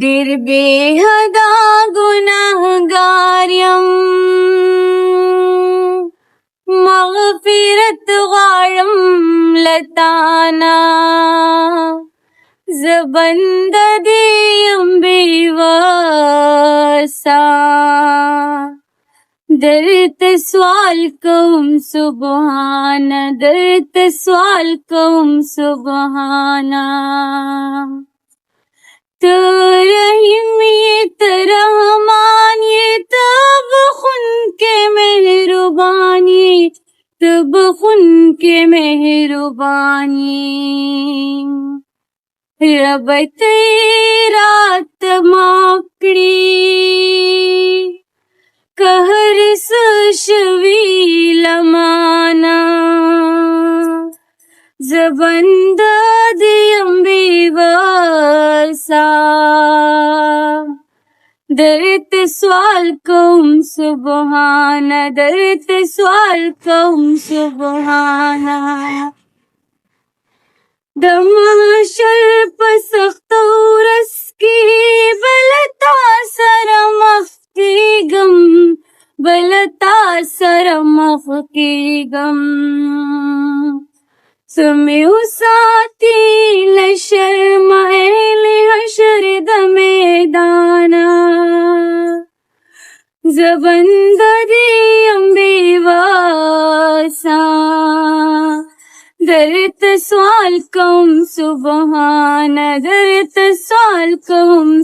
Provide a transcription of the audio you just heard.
دیر بے حدا گناہگاریم مغفرت غارم لتانا زبند دیم بے واسا درت سوال کوم سبحان درت سوال کوم سبحانا تو رحیم یہ تو رحمان یہ تب خن کے مہربانی تب خن کے مہربانی رب تیرات ماکڑی قہر سشوی لمانا زبند دیم بے واسا درت سوال کوم سبحانا درت سوال کوم سبحانا دماشر پسخت ورس کی بلتا سر مخ کی غم بلتا سر مخ کی غم سمیو ساتھی لشرم اہل حشر دمیدانا زبند دیم بے واسا درت سوال کوم سبحان درت سوال کوم